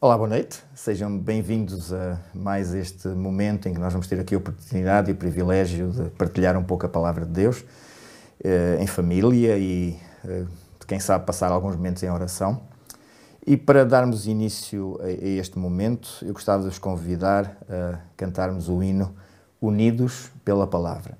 Olá, boa noite. Sejam bem-vindos a mais este momento em que nós vamos ter aqui a oportunidade e o privilégio de partilhar um pouco a Palavra de Deus em família e, quem sabe, passar alguns momentos em oração. E para darmos início a este momento, eu gostava de vos convidar a cantarmos o hino Unidos pela Palavra.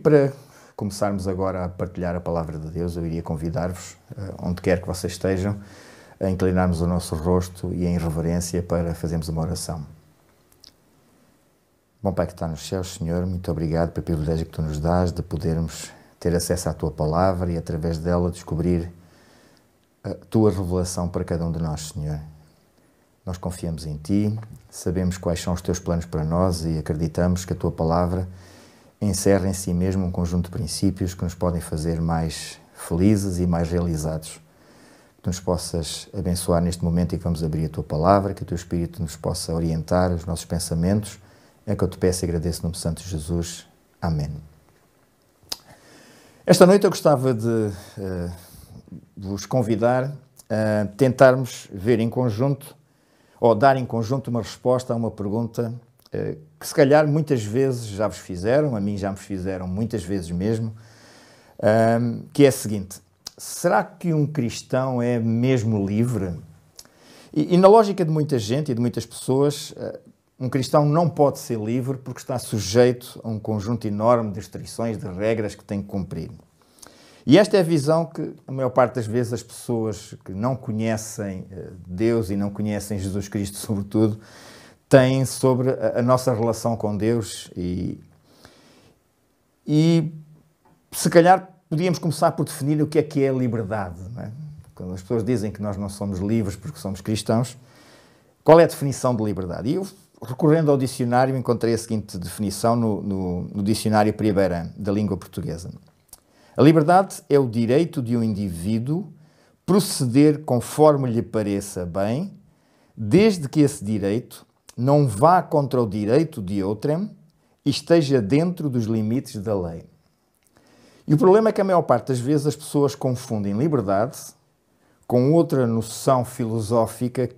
Para começarmos agora a partilhar a Palavra de Deus, eu iria convidar-vos, onde quer que vocês estejam, a inclinarmos o nosso rosto e em reverência para fazermos uma oração. Bom Pai que está nos céus, Senhor, muito obrigado pelo privilégio que Tu nos dás de podermos ter acesso à Tua Palavra e através dela descobrir a Tua revelação para cada um de nós, Senhor. Nós confiamos em Ti, sabemos quais são os Teus planos para nós e acreditamos que a Tua Palavra encerra em si mesmo um conjunto de princípios que nos podem fazer mais felizes e mais realizados. Que Tu nos possas abençoar neste momento em que vamos abrir a Tua Palavra, que o Teu Espírito nos possa orientar os nossos pensamentos. É que eu Te peço e agradeço no nome santo de Jesus. Amém. Esta noite eu gostava de vos convidar a tentarmos ver em conjunto, ou dar em conjunto uma resposta a uma pergunta que se calhar muitas vezes já vos fizeram, a mim já me fizeram muitas vezes mesmo, que é a seguinte: será que um cristão é mesmo livre? E na lógica de muita gente e de muitas pessoas, um cristão não pode ser livre porque está sujeito a um conjunto enorme de restrições, de regras que tem que cumprir. E esta é a visão que, a maior parte das vezes, as pessoas que não conhecem Deus e não conhecem Jesus Cristo, sobretudo, têm sobre a nossa relação com Deus e se calhar podíamos começar por definir o que é a liberdade, não é? Quando as pessoas dizem que nós não somos livres porque somos cristãos, qual é a definição de liberdade? E eu, recorrendo ao dicionário, encontrei a seguinte definição no dicionário Priberan, da língua portuguesa. A liberdade é o direito de um indivíduo proceder conforme lhe pareça bem, desde que esse direito não vá contra o direito de outrem e esteja dentro dos limites da lei. E o problema é que a maior parte das vezes as pessoas confundem liberdade com outra noção filosófica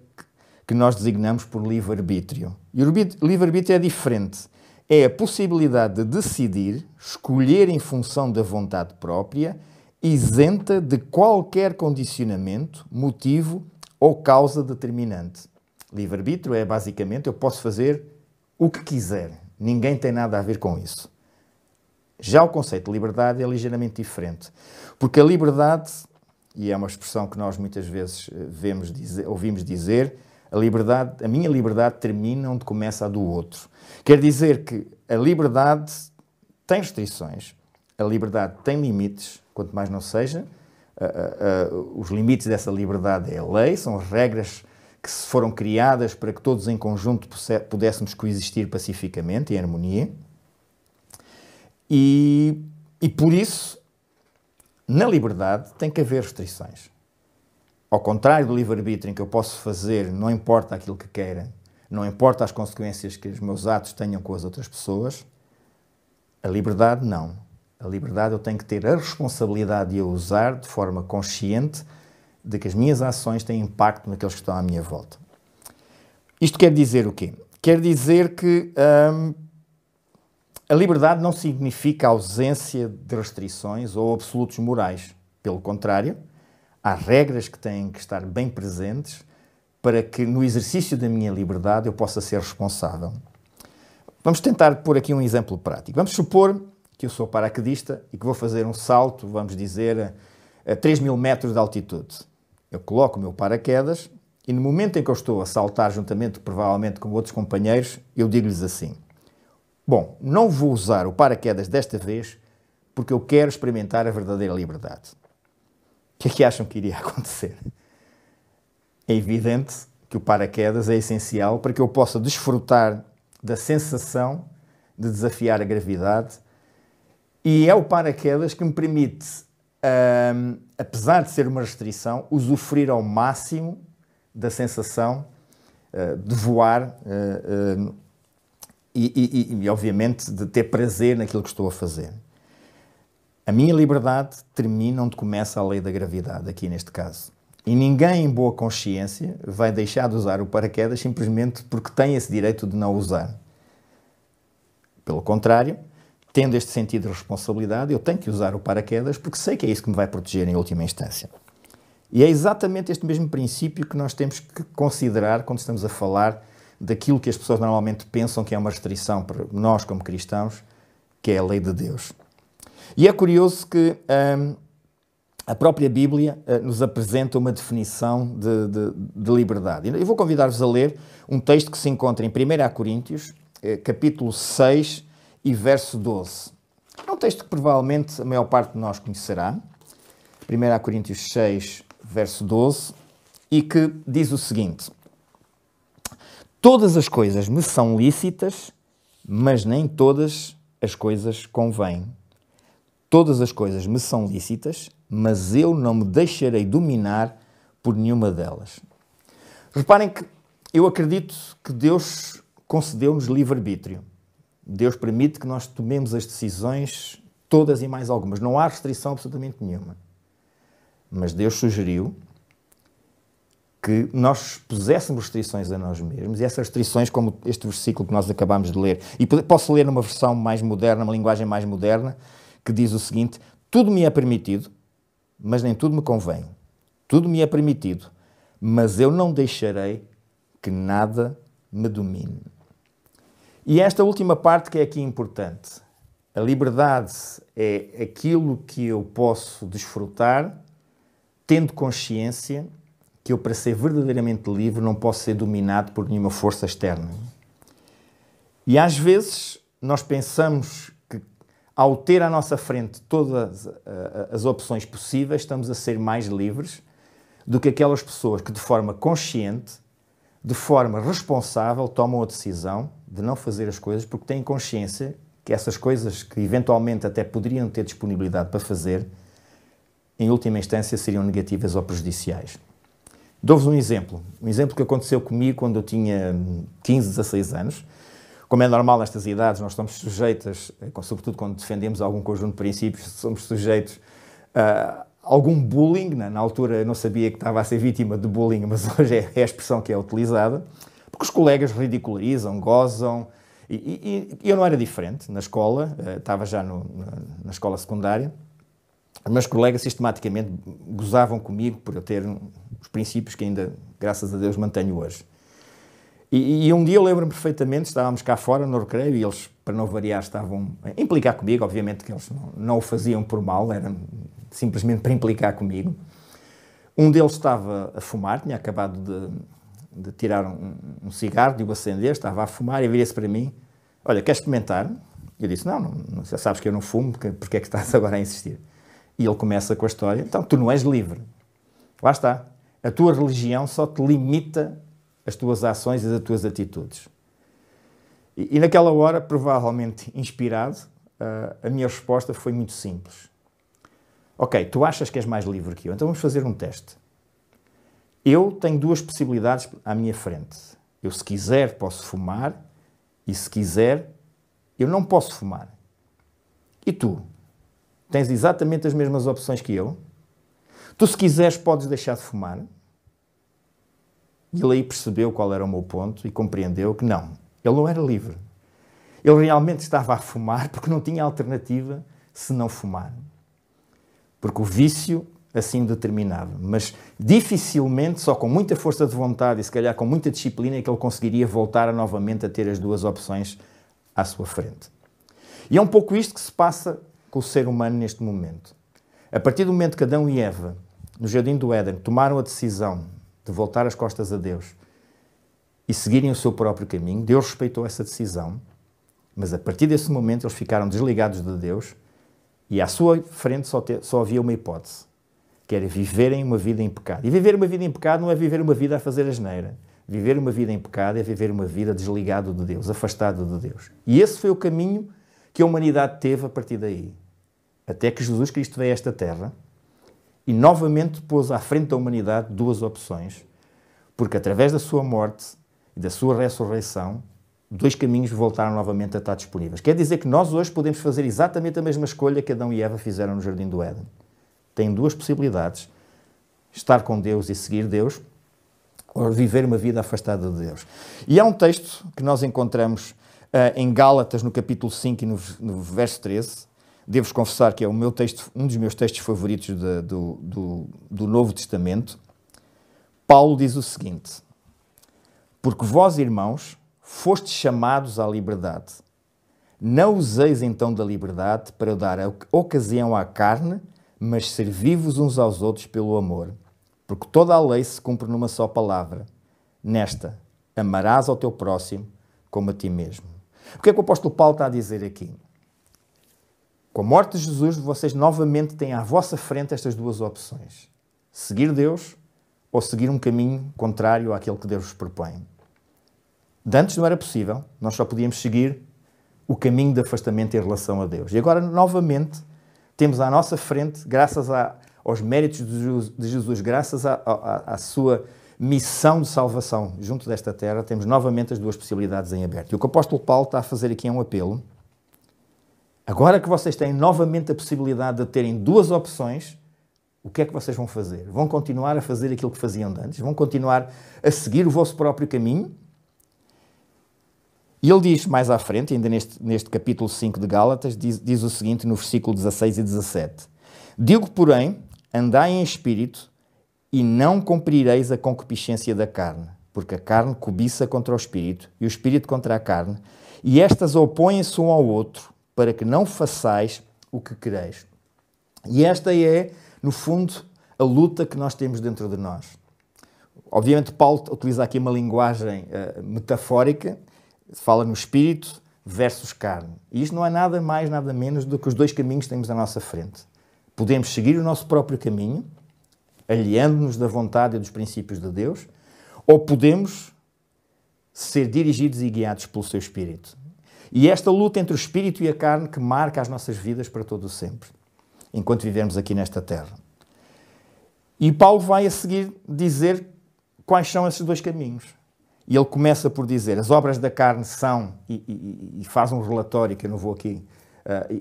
que nós designamos por livre-arbítrio. E o livre-arbítrio é diferente. É a possibilidade de decidir, escolher em função da vontade própria, isenta de qualquer condicionamento, motivo ou causa determinante. Livre-arbítrio é, basicamente, eu posso fazer o que quiser. Ninguém tem nada a ver com isso. Já o conceito de liberdade é ligeiramente diferente. Porque a liberdade, e é uma expressão que nós muitas vezes ouvimos dizer, a minha liberdade termina onde começa a do outro. Quer dizer que a liberdade tem restrições, a liberdade tem limites, quanto mais não seja. Os limites dessa liberdade é a lei, são as regras que foram criadas para que todos em conjunto pudéssemos coexistir pacificamente, em harmonia. E por isso, na liberdade tem que haver restrições. Ao contrário do livre-arbítrio, em que eu posso fazer, não importa aquilo que queira, não importa as consequências que os meus atos tenham com as outras pessoas, a liberdade não. A liberdade eu tenho que ter a responsabilidade de a usar de forma consciente de que as minhas ações têm impacto naqueles que estão à minha volta. Isto quer dizer o quê? Quer dizer que a liberdade não significa a ausência de restrições ou absolutos morais. Pelo contrário, há regras que têm que estar bem presentes para que no exercício da minha liberdade eu possa ser responsável. Vamos tentar pôr aqui um exemplo prático. Vamos supor que eu sou paraquedista e que vou fazer um salto, vamos dizer, a 3.000 metros de altitude. Eu coloco o meu paraquedas e no momento em que eu estou a saltar juntamente, provavelmente com outros companheiros, eu digo-lhes assim: bom, não vou usar o paraquedas desta vez porque eu quero experimentar a verdadeira liberdade. O que é que acham que iria acontecer? É evidente que o paraquedas é essencial para que eu possa desfrutar da sensação de desafiar a gravidade, e é o paraquedas que me permite, apesar de ser uma restrição, usufruir ao máximo da sensação de voar e, obviamente, de ter prazer naquilo que estou a fazer. A minha liberdade termina onde começa a lei da gravidade, aqui neste caso. E ninguém em boa consciência vai deixar de usar o paraquedas simplesmente porque tem esse direito de não usar. Pelo contrário, tendo este sentido de responsabilidade, eu tenho que usar o paraquedas porque sei que é isso que me vai proteger em última instância. E é exatamente este mesmo princípio que nós temos que considerar quando estamos a falar daquilo que as pessoas normalmente pensam que é uma restrição para nós como cristãos, que é a lei de Deus. E é curioso que a própria Bíblia nos apresenta uma definição de liberdade. Eu vou convidar-vos a ler um texto que se encontra em 1 Coríntios, capítulo 6 e verso 12. É um texto que provavelmente a maior parte de nós conhecerá. 1 Coríntios 6, verso 12, e que diz o seguinte: todas as coisas me são lícitas, mas nem todas as coisas convêm. Todas as coisas me são lícitas, mas eu não me deixarei dominar por nenhuma delas. Reparem que eu acredito que Deus concedeu-nos livre-arbítrio. Deus permite que nós tomemos as decisões, todas e mais algumas. Não há restrição absolutamente nenhuma. Mas Deus sugeriu que nós puséssemos restrições a nós mesmos, e essas restrições, como este versículo que nós acabámos de ler, e posso ler numa versão mais moderna, uma linguagem mais moderna, que diz o seguinte: tudo me é permitido, mas nem tudo me convém. Tudo me é permitido, mas eu não deixarei que nada me domine. E esta última parte que é aqui importante. A liberdade é aquilo que eu posso desfrutar, tendo consciência que eu, para ser verdadeiramente livre, não posso ser dominado por nenhuma força externa. E às vezes nós pensamos que, ao ter à nossa frente todas as opções possíveis, estamos a ser mais livres do que aquelas pessoas que, de forma consciente, de forma responsável, tomam a decisão de não fazer as coisas porque têm consciência que essas coisas que eventualmente até poderiam ter disponibilidade para fazer, em última instância seriam negativas ou prejudiciais. Dou-vos um exemplo que aconteceu comigo quando eu tinha 15, 16 anos. Como é normal nestas idades, nós estamos sujeitos, sobretudo quando defendemos algum conjunto de princípios, somos sujeitos a algum bullying. Na altura eu não sabia que estava a ser vítima de bullying, mas hoje é a expressão que é utilizada, porque os colegas ridicularizam, gozam, e eu não era diferente na escola, estava já na escola secundária. Os meus colegas sistematicamente gozavam comigo por eu ter os princípios que ainda, graças a Deus, mantenho hoje. E um dia eu lembro-me perfeitamente, estávamos cá fora no recreio e eles, para não variar, estavam a implicar comigo. Obviamente que eles não o faziam por mal, era simplesmente para implicar comigo. Um deles estava a fumar, tinha acabado de tirar um cigarro, de o acender, estava a fumar e vira-se para mim: olha, queres experimentar? Eu disse: não, já sabes que eu não fumo, porque é que estás agora a insistir? E ele começa com a história: então, tu não és livre. Lá está. A tua religião só te limita as tuas ações e as tuas atitudes. E naquela hora, provavelmente inspirado, a minha resposta foi muito simples. Ok, tu achas que és mais livre que eu, então vamos fazer um teste. Eu tenho duas possibilidades à minha frente. Eu, se quiser, posso fumar, e se quiser, eu não posso fumar. E tu? Tens exatamente as mesmas opções que eu? Tu, se quiseres, podes deixar de fumar? E ele aí percebeu qual era o meu ponto e compreendeu que não, ele não era livre. Ele realmente estava a fumar porque não tinha alternativa se não fumar. Porque o vício assim determinava. Mas dificilmente, só com muita força de vontade e se calhar com muita disciplina, é que ele conseguiria voltar novamente a ter as duas opções à sua frente. E é um pouco isto que se passa com o ser humano neste momento. A partir do momento que Adão e Eva, no Jardim do Éden, tomaram a decisão de voltar as costas a Deus e seguirem o seu próprio caminho, Deus respeitou essa decisão, mas a partir desse momento eles ficaram desligados de Deus e à sua frente só havia uma hipótese, que era viverem uma vida em pecado. E viver uma vida em pecado não é viver uma vida a fazer asneira. Viver uma vida em pecado é viver uma vida desligado de Deus, afastado de Deus. E esse foi o caminho que a humanidade teve a partir daí. Até que Jesus Cristo veio a esta terra e novamente pôs à frente da humanidade duas opções, porque através da sua morte e da sua ressurreição, dois caminhos voltaram novamente a estar disponíveis. Quer dizer que nós hoje podemos fazer exatamente a mesma escolha que Adão e Eva fizeram no Jardim do Éden. Têm duas possibilidades: estar com Deus e seguir Deus, ou viver uma vida afastada de Deus. E há um texto que nós encontramos em Gálatas, no capítulo 5 e no verso 13, devo-vos confessar que é um dos meus textos favoritos do Novo Testamento. Paulo diz o seguinte: porque vós, irmãos, fostes chamados à liberdade. Não useis então da liberdade para dar ocasião à carne, mas servi-vos uns aos outros pelo amor. Porque toda a lei se cumpre numa só palavra. Nesta, amarás ao teu próximo como a ti mesmo. O que é que o apóstolo Paulo está a dizer aqui? Com a morte de Jesus, vocês novamente têm à vossa frente estas duas opções: seguir Deus ou seguir um caminho contrário àquele que Deus vos propõe. De antes não era possível, nós só podíamos seguir o caminho de afastamento em relação a Deus. E agora, novamente, temos à nossa frente, graças aos méritos de Jesus, graças à sua missão de salvação junto desta terra, temos novamente as duas possibilidades em aberto. E o que o apóstolo Paulo está a fazer aqui é um apelo. Agora que vocês têm novamente a possibilidade de terem duas opções, o que é que vocês vão fazer? Vão continuar a fazer aquilo que faziam antes? Vão continuar a seguir o vosso próprio caminho? E ele diz mais à frente, ainda neste capítulo 5 de Gálatas, diz o seguinte no versículo 16 e 17. Digo, porém, andai em espírito e não cumprireis a concupiscência da carne, porque a carne cobiça contra o espírito e o espírito contra a carne, e estas opõem-se um ao outro, para que não façais o que quereis. E esta é, no fundo, a luta que nós temos dentro de nós. Obviamente, Paulo utiliza aqui uma linguagem metafórica, fala no espírito versus carne. E isto não é nada mais, nada menos do que os dois caminhos que temos à nossa frente. Podemos seguir o nosso próprio caminho, aliando-nos da vontade e dos princípios de Deus, ou podemos ser dirigidos e guiados pelo seu Espírito. E esta luta entre o Espírito e a carne que marca as nossas vidas para todo o sempre, enquanto vivemos aqui nesta terra. E Paulo vai a seguir dizer quais são esses dois caminhos. E ele começa por dizer, as obras da carne são, e faz um relatório que eu não vou aqui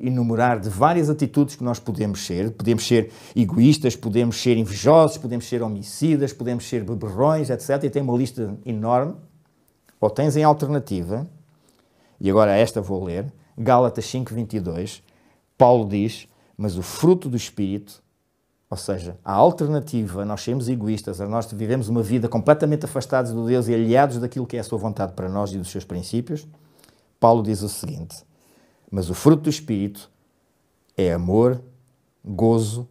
enumerar, de várias atitudes que nós podemos ser. Podemos ser egoístas, podemos ser invejosos, podemos ser homicidas, podemos ser beberrões, etc. E tem uma lista enorme. Ou tens em alternativa, e agora esta vou ler, Gálatas 5:22, Paulo diz, mas o fruto do Espírito, ou seja, a alternativa, nós sermos egoístas, a nós vivemos uma vida completamente afastados de Deus e aliados daquilo que é a sua vontade para nós e dos seus princípios, Paulo diz o seguinte, mas o fruto do Espírito é amor, gozo,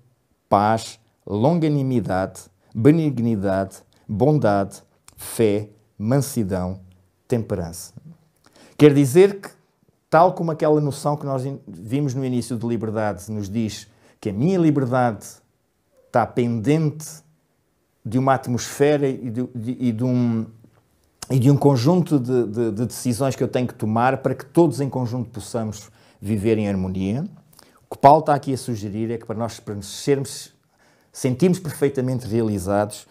paz, longanimidade, benignidade, bondade, fé, mansidão, temperança. Quer dizer que, tal como aquela noção que nós vimos no início de liberdade nos diz que a minha liberdade está pendente de uma atmosfera e de um conjunto de decisões que eu tenho que tomar para que todos em conjunto possamos viver em harmonia. O que Paulo está aqui a sugerir é que para nós sentirmos perfeitamente realizados,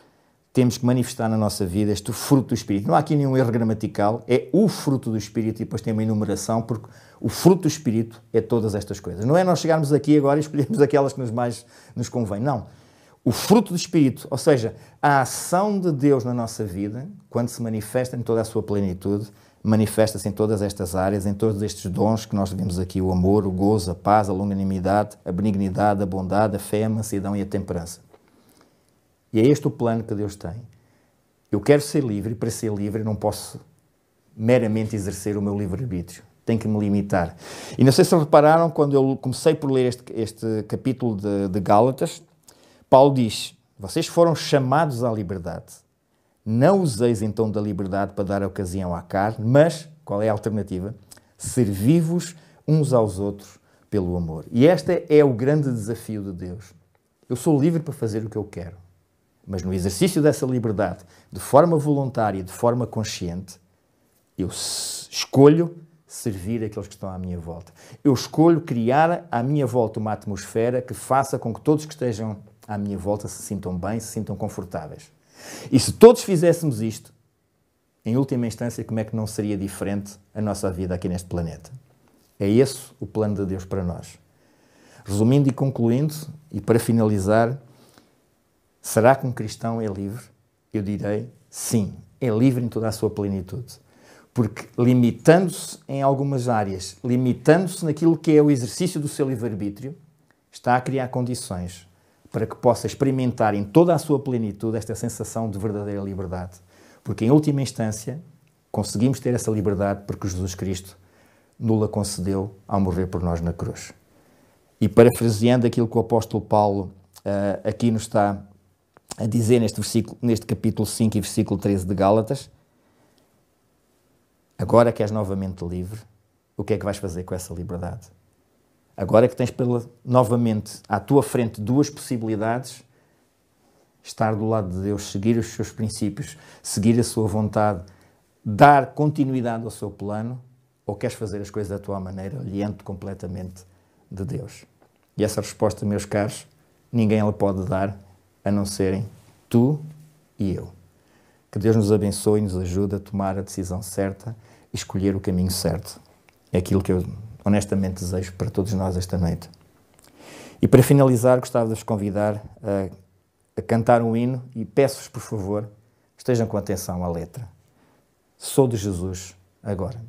temos que manifestar na nossa vida este fruto do Espírito. Não há aqui nenhum erro gramatical, é o fruto do Espírito e depois tem uma enumeração, porque o fruto do Espírito é todas estas coisas. Não é nós chegarmos aqui agora e escolhermos aquelas que mais nos convém, não. O fruto do Espírito, ou seja, a ação de Deus na nossa vida, quando se manifesta em toda a sua plenitude, manifesta-se em todas estas áreas, em todos estes dons que nós vimos aqui, o amor, o gozo, a paz, a longanimidade, a benignidade, a bondade, a fé, a mansidão e a temperança. E é este o plano que Deus tem. Eu quero ser livre e para ser livre não posso meramente exercer o meu livre-arbítrio. Tenho que me limitar. E não sei se repararam, quando eu comecei por ler este capítulo de Gálatas, Paulo diz, vocês foram chamados à liberdade. Não useis então da liberdade para dar ocasião à carne, mas, qual é a alternativa? Servi-vos uns aos outros pelo amor. E este é o grande desafio de Deus. Eu sou livre para fazer o que eu quero, mas no exercício dessa liberdade, de forma voluntária, de forma consciente, eu escolho servir aqueles que estão à minha volta. Eu escolho criar à minha volta uma atmosfera que faça com que todos que estejam à minha volta se sintam bem, se sintam confortáveis. E se todos fizéssemos isto, em última instância, como é que não seria diferente a nossa vida aqui neste planeta? É esse o plano de Deus para nós. Resumindo e concluindo, e para finalizar, será que um cristão é livre? Eu direi sim, é livre em toda a sua plenitude. Porque limitando-se em algumas áreas, limitando-se naquilo que é o exercício do seu livre-arbítrio, está a criar condições para que possa experimentar em toda a sua plenitude esta sensação de verdadeira liberdade. Porque, em última instância, conseguimos ter essa liberdade porque Jesus Cristo nos-la concedeu ao morrer por nós na cruz. E parafraseando aquilo que o apóstolo Paulo aqui nos está a dizer neste capítulo 5 e versículo 13 de Gálatas, agora que és novamente livre, o que é que vais fazer com essa liberdade? Agora que tens novamente à tua frente duas possibilidades, estar do lado de Deus, seguir os seus princípios, seguir a sua vontade, dar continuidade ao seu plano, ou queres fazer as coisas da tua maneira, aliando-te completamente de Deus? E essa resposta, meus caros, ninguém ela pode dar, a não serem tu e eu. Que Deus nos abençoe e nos ajude a tomar a decisão certa e escolher o caminho certo. É aquilo que eu honestamente desejo para todos nós esta noite. E para finalizar, gostava de vos convidar a cantar um hino e peço-vos, por favor, estejam com atenção à letra. Sou de Jesus agora.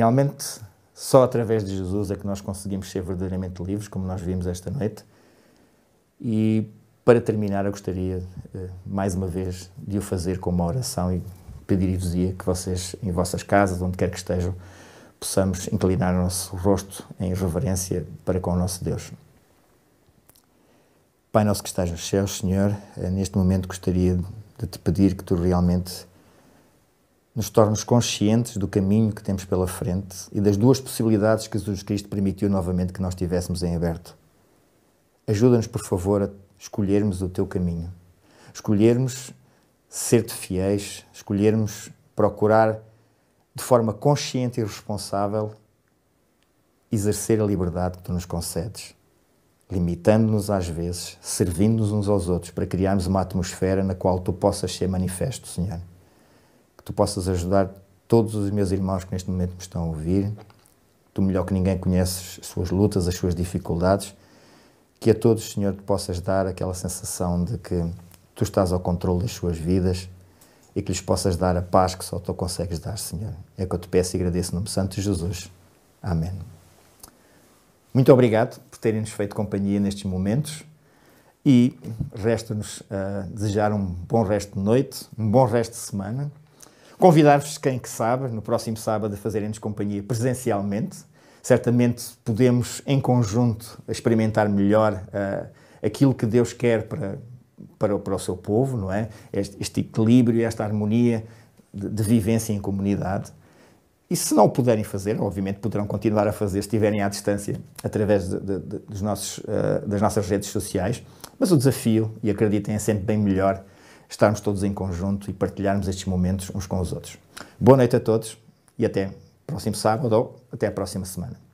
realmente só através de Jesus é que nós conseguimos ser verdadeiramente livres, como nós vimos esta noite. E para terminar, eu gostaria, mais uma vez, de o fazer com uma oração e pedir-vos-ia que vocês, em vossas casas, onde quer que estejam, possamos inclinar o nosso rosto em reverência para com o nosso Deus. Pai nosso que estás nos céus, Senhor, neste momento gostaria de te pedir que tu realmente nos tornes conscientes do caminho que temos pela frente e das duas possibilidades que Jesus Cristo permitiu novamente que nós tivéssemos em aberto. Ajuda-nos, por favor, a escolhermos o teu caminho. Escolhermos ser-te fiéis, escolhermos procurar de forma consciente e responsável exercer a liberdade que tu nos concedes, limitando-nos às vezes, servindo-nos uns aos outros para criarmos uma atmosfera na qual tu possas ser manifesto, Senhor. Que tu possas ajudar todos os meus irmãos que neste momento me estão a ouvir. Tu melhor que ninguém conheces as suas lutas, as suas dificuldades. Que a todos, Senhor, te possas dar aquela sensação de que tu estás ao controle das suas vidas e que lhes possas dar a paz que só tu consegues dar, Senhor. É o que eu te peço e agradeço no nome santo de Jesus. Amém. Muito obrigado por terem-nos feito companhia nestes momentos e resta-nos desejar um bom resto de noite, um bom resto de semana. Convidar-vos, quem que sabe, no próximo sábado a fazerem-nos companhia presencialmente. Certamente podemos, em conjunto, experimentar melhor aquilo que Deus quer para o seu povo, não é? Este equilíbrio, esta harmonia de vivência em comunidade. E se não o puderem fazer, obviamente poderão continuar a fazer se estiverem à distância através das nossas redes sociais, mas o desafio, e acreditem, é sempre bem melhor estarmos todos em conjunto e partilharmos estes momentos uns com os outros. Boa noite a todos e até próximo sábado ou até a próxima semana.